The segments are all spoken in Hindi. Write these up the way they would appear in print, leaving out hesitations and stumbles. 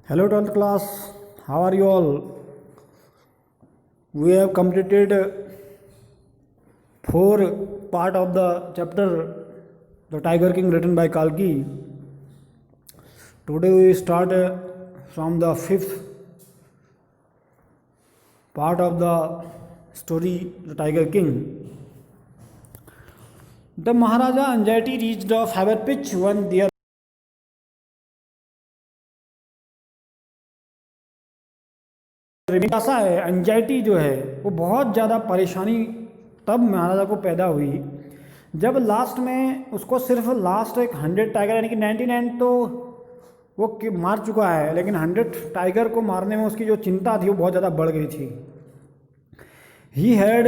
Hello 12th class, how are you all? We have completed four part of the chapter The Tiger King written by Kalki. Today we start from the fifth part of the story The Tiger King. The Maharaja anxiety reached a fever pitch when their ऐसा है एंजाइटी जो है वो बहुत ज़्यादा परेशानी तब महाराजा को पैदा हुई जब लास्ट में उसको सिर्फ लास्ट एक 100 टाइगर यानी कि 99 तो वो मार चुका है, लेकिन 100 टाइगर को मारने में उसकी जो चिंता थी वो बहुत ज़्यादा बढ़ गई थी. He had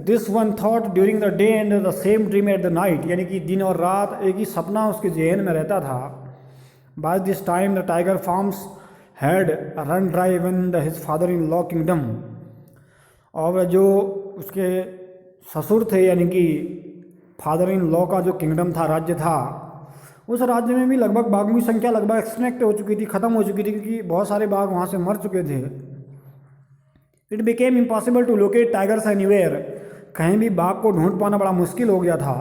this one thought during the day and the same dream at the night, यानी कि दिन और रात एक ही सपना उसके जहन में रहता था. By this time the tiger farms had run dry in his father in law kingdom. और जो उसके ससुर थे यानी कि फादर इन लॉ का जो किंगडम था, राज्य था, उस राज्य में भी लगभग बाघों की संख्या लगभग एक्सटिंक्ट हो चुकी थी, ख़त्म हो चुकी थी, क्योंकि बहुत सारे बाघ वहाँ से मर चुके थे. It became impossible to locate tigers anywhere, कहीं भी बाघ को ढूंढ पाना बड़ा मुश्किल हो गया था.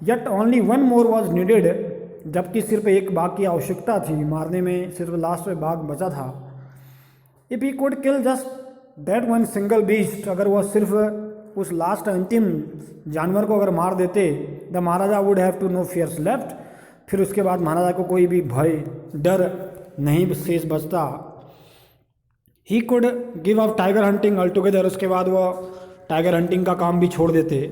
Yet only one more was needed, जबकि सिर्फ एक बाघ की आवश्यकता थी, मारने में सिर्फ लास्ट में बाघ बचा था. If he could kill just that one single beast, अगर वह सिर्फ उस लास्ट अंतिम जानवर को अगर मार देते, the maharaja would have to no fears left, फिर उसके बाद महाराजा को कोई भी भय डर नहीं शेष बचता. He could give up tiger hunting all together, उसके बाद वह टाइगर हंटिंग का काम भी छोड़ देते.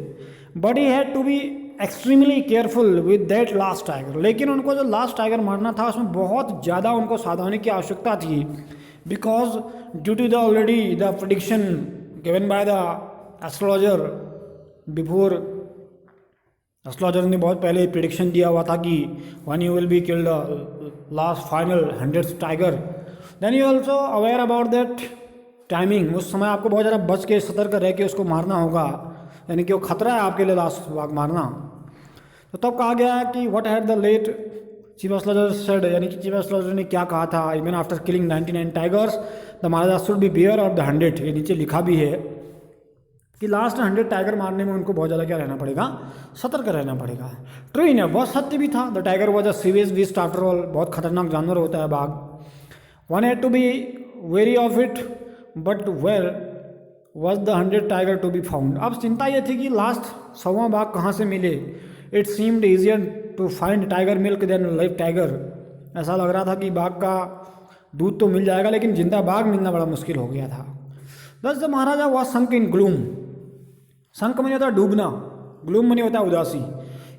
But he had to be extremely careful with that last tiger, लेकिन उनको जो लास्ट टाइगर मारना था उसमें बहुत ज़्यादा उनको सावधानी की आवश्यकता थी. Because due to the already the prediction given by the astrologer before, astrologer ने बहुत पहले प्रेडिक्शन दिया हुआ था कि one you will be killed last final 100th tiger, then you also aware about that timing. उस समय आपको बहुत ज़्यादा बच के सतर्क रह के उसको मारना होगा, यानी कि वो खतरा है आपके लिए लास्ट बाघ मारना. तो तब कहा गया है कि what had the late chief astrologer said, यानी कि चीफ एस्ट्रोलॉजर ने क्या कहा था, even after killing 99 tigers the maharaja should beware of the द 100. ये नीचे लिखा भी है कि लास्ट 100 टाइगर मारने में उनको बहुत ज़्यादा क्या रहना पड़ेगा, सतर्क रहना पड़ेगा. ट्रू इनफ, बहुत सत्य भी था. The tiger was a vicious beast after all, बहुत खतरनाक जानवर होता है बाघ. One had to be very of it, but where was the 100 tiger to be found. अब चिंता ये थी कि लास्ट 100वां बाघ कहाँ से मिले. It seemed easier to find tiger milk than live tiger. ऐसा लग रहा था कि बाघ का दूध तो मिल जाएगा, लेकिन जिंदा बाघ मिलना बड़ा मुश्किल हो गया था. दस the Maharaja was sunk in gloom. Sunk money होता है डूबना, ग्लूम मनी होता है उदासी,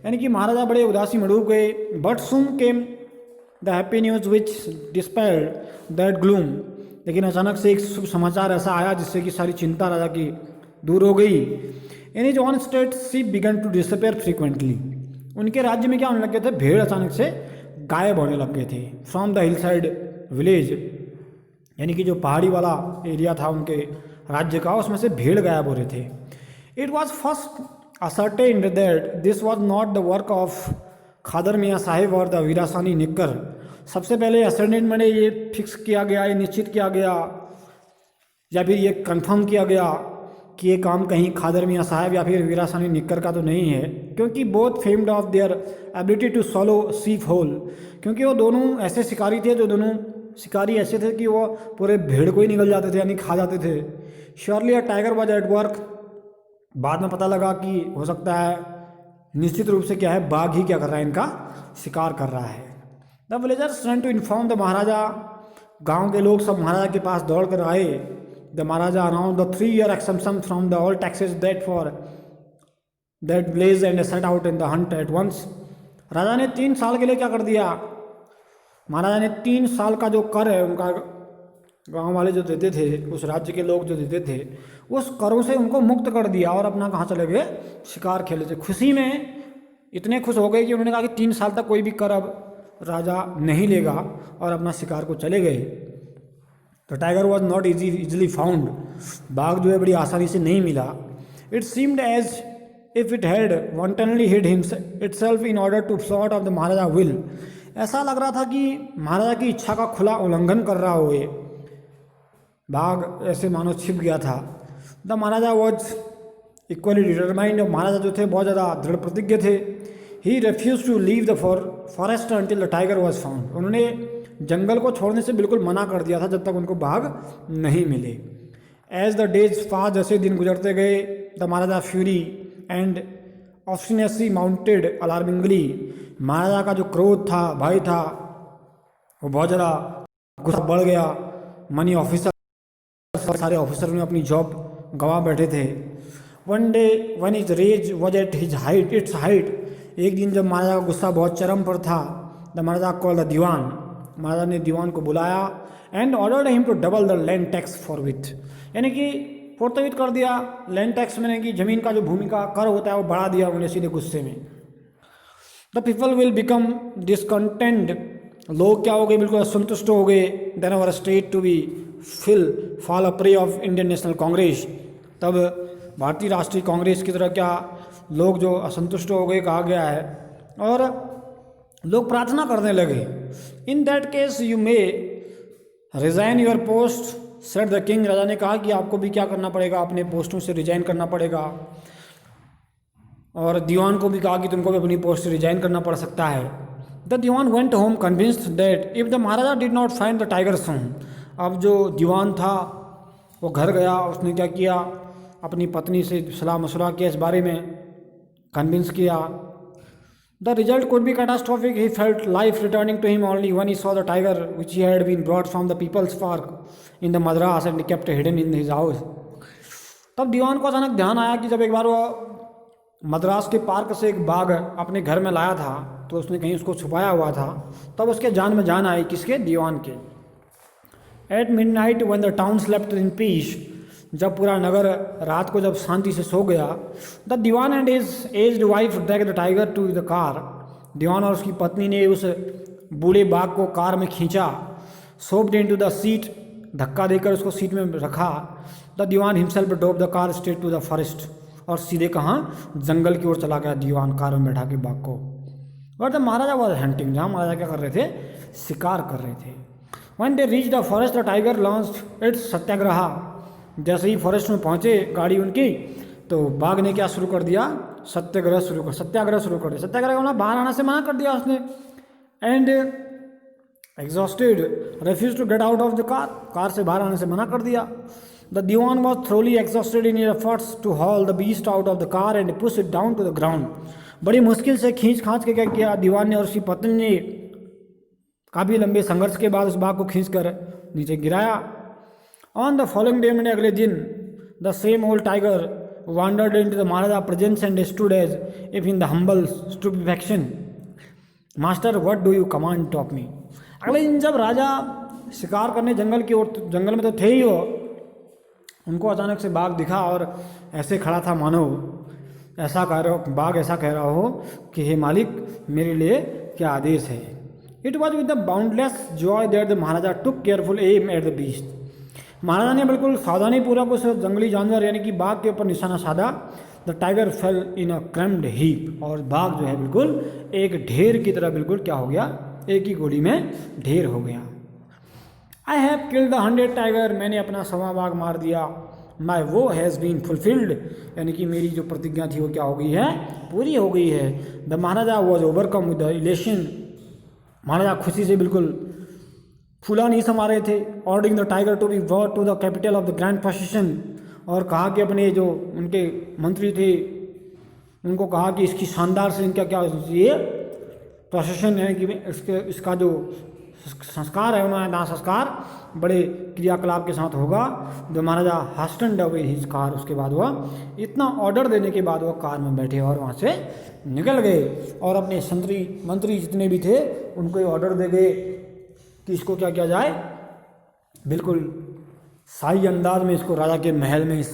यानी कि महाराजा बड़े उदासी में डूब गए. But soon came the happy news which dispelled that gloom, लेकिन अचानक से एक शुभ समाचार ऐसा आया जिससे कि सारी चिंता राजा की दूर हो गई. In his own state sheep began to disappear frequently. उनके राज्य में क्या होने लग गए थे, भेड़ अचानक से गायब होने लग गए थे. From the hill side village, यानी कि जो पहाड़ी वाला एरिया था उनके राज्य का, उसमें से भेड़ गायब हो रहे थे. It was first ascertained that this was not the work of Khader Mian Sahib और द वीरासानी निक्कर. सबसे पहले असर्टेन मैंने ये फिक्स किया गया, ये निश्चित किया गया या फिर ये कंफर्म किया गया कि ये काम कहीं खादर मियाँ साहब या फिर वीरासानी निक्कर का तो नहीं है, क्योंकि both famed of their ability to swallow sheep whole. क्योंकि वो दोनों ऐसे शिकारी थे, जो दोनों शिकारी ऐसे थे कि वो पूरे भेड़ को ही निकल जाते थे, यानी खा जाते थे. Surely a tiger was at work. बाद में पता लगा कि हो सकता है निश्चित रूप से क्या है, बाघ ही क्या कर रहा है, इनका शिकार कर रहा है. The villagers sent to inform the Maharaja. गांव के लोग सब महाराजा के पास दौड़ कर आए. The Maharaja announce the 3-year exemption from the all taxes that for that blaze and set out in the hunt at once. राजा ने 3 साल के लिए क्या कर दिया, महाराजा ने 3 साल का जो कर है उनका गांव वाले जो देते थे, उस राज्य के लोग जो देते थे, उस करों से उनको मुक्त कर दिया और अपना कहाँ चले गए, शिकार खेले थे. खुशी में इतने खुश हो गए कि उन्होंने कहा कि 3 साल तक कोई भी कर अब राजा नहीं लेगा, और अपना शिकार को चले गए. तो tiger was not easily found. बाघ जो है बड़ी आसानी से नहीं मिला. It seemed as if it had wantonly hid itself in order to sort of the maharaja will. ऐसा लग रहा था कि महाराजा की इच्छा का खुला उल्लंघन कर रहा हो ये बाघ, ऐसे मानो छिप गया था। The Maharaja was equally determined, Maharaja जो थे बहुत ज़्यादा दृढ़ प्रतिज्ञ थे। He refuse to leave the forest until the tiger was found, उन्होंने जंगल को छोड़ने से बिल्कुल मना कर दिया था जब तक उनको बाघ नहीं मिले। एज द डेज पास, जैसे दिन गुजरते गए, the Maharaja fury and obstinacy mounted alarmingly, Maharaja का जो क्रोध था, भय था, वो बहुत ज़्यादा गुस्सा बढ़ गया। मनी ऑफिसर, सारे ऑफिसर ने अपनी जॉब गंवा बैठे थे। One day when his rage was at his height its height, एक दिन जब महाराजा का गुस्सा बहुत चरम पर था, the maharaja call the dewan, महाराजा ने दीवान को बुलाया and ordered him to double the land tax forthwith, यानी कि फोर्टविथ कर दिया। लैंड टैक्स में कि जमीन का जो भूमि का कर होता है वो बढ़ा दिया उन्हें सीधे गुस्से में। The people will become discontent, लोग क्या हो गए, बिल्कुल असंतुष्ट हो गए। Then our state to be fall a prey of Indian National Congress, तब भारतीय राष्ट्रीय कांग्रेस की तरह क्या लोग जो असंतुष्ट हो गए कहा गया है, और लोग प्रार्थना करने लगे। In that case you may resign your post said the king, राजा ने कहा कि आपको भी क्या करना पड़ेगा, अपने पोस्टों से रिजाइन करना पड़ेगा। और दीवान को भी कहा कि तुमको भी अपनी पोस्ट से रिजाइन करना पड़ सकता है। The Dewan went home convinced that if the Maharaja did not find the tiger soon, अब जो दीवान था वो घर गया, उसने क्या किया, अपनी पत्नी से सलाह मशवरा किया, इस बारे में कन्विंस किया। The result could be catastrophic, he felt life returning to him only when he saw the tiger which he had been brought from the people's park in the Madras and kept hidden in his house. तब दीवान को अचानक ध्यान आया कि जब एक बार वो मद्रास के पार्क से एक बाघ अपने घर में लाया था तो उसने कहीं उसको छुपाया हुआ था, तब उसके जान में जान आई, किसके, दीवान के। At midnight when the town slept in peace, जब पूरा नगर रात को जब शांति से सो गया, the Dewan and his aged wife drag the tiger to the car, Dewan और उसकी पत्नी ने उस बूढ़े बाघ को कार में खींचा। सोप्ड इनटू द सीट, धक्का देकर उसको सीट में रखा। The dewan himself drove the car straight to the forest, और सीधे कहाँ, जंगल की ओर चला गया दीवान कार में बैठा के बाघ को। और द महाराजा वॉज हंटिंग, जहाँ महाराजा क्या कर रहे थे, शिकार कर रहे थे। When they reach the forest the tiger launched its satyagraha, जैसे ही फॉरेस्ट में पहुंचे गाड़ी उनकी, तो बाघ ने क्या शुरू कर दिया, सत्याग्रह शुरू कर दिया। सत्याग्रह का मतलब बाहर आने से मना कर दिया उसने। And exhausted refuse to get out of the car, car से बाहर आने से मना कर दिया। The dewan was thoroughly exhausted in efforts to haul the beast out of the car and push it down to the ground, बड़ी मुश्किल से खींच खांच के क्या किया दीवान ने और उसकी पत्नी ने, काफ़ी लंबे संघर्ष के बाद उस बाघ को खींच कर नीचे गिराया। ऑन द फॉलोइंग डे, मैंने अगले दिन, the same old tiger wandered into the Maharaja presence and stood as if in the humble stupefaction. Master, what do you command of me? अगले दिन जब राजा शिकार करने जंगल की ओर, जंगल में तो थे ही वो, उनको अचानक से बाघ दिखा और ऐसे खड़ा था मानो ऐसा कह रहा हो, बाघ ऐसा कह रहा हो कि हे मालिक, मेरे लिए क्या आदेश है। It was with the boundless joy that the Maharaja took careful aim at the beast, Maharaja ने बिल्कुल सावधानी पूर्वक उस जंगली जानवर यानी कि बाघ के ऊपर निशाना साधा। The tiger fell in a crumpled heap, और बाघ जो है बिल्कुल एक ढेर की तरह बिल्कुल क्या हो गया, एक ही गोली में ढेर हो गया। I have killed the 100 tiger, मैंने अपना 100वां बाघ मार दिया। माई वो हैज़ बीन फुलफिल्ड, यानी कि मेरी जो प्रतिज्ञा थी वो क्या हो गई है, पूरी हो गई है। The Maharaja was overcome with the elation, Maharaja खुशी से बिल्कुल फूला नहीं समा रहे थे। Ordering the tiger to be brought to the capital of the grand procession, और कहा कि अपने जो उनके मंत्री थे उनको कहा कि इसकी शानदार से इनका क्या ये प्रोसेशन है कि इसका जो संस्कार है उन्होंने दाह संस्कार बड़े क्रियाकलाप के साथ होगा। जो महाराजा हास्टन अवे हिज कार, उसके बाद वह इतना ऑर्डर देने के बाद वह कार में बैठे और वहाँ से निकल गए और अपने मंत्री जितने भी थे उनको ये ऑर्डर दे गए कि इसको क्या किया जाए, बिल्कुल शाही अंदाज में इसको राजा के महल में इस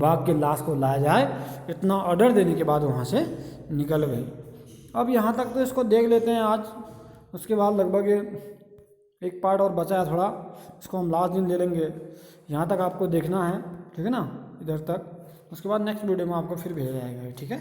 बाघ के लाश को लाया जाए। इतना ऑर्डर देने के बाद वहाँ से निकल गए। अब यहाँ तक तो इसको देख लेते हैं आज, उसके बाद लगभग एक पार्ट और बचा है थोड़ा, इसको हम लास्ट दिन ले लेंगे। यहाँ तक आपको देखना है, ठीक है ना, इधर तक। उसके बाद नेक्स्ट वीडियो में आपको फिर भेजा जाएगा, ठीक है।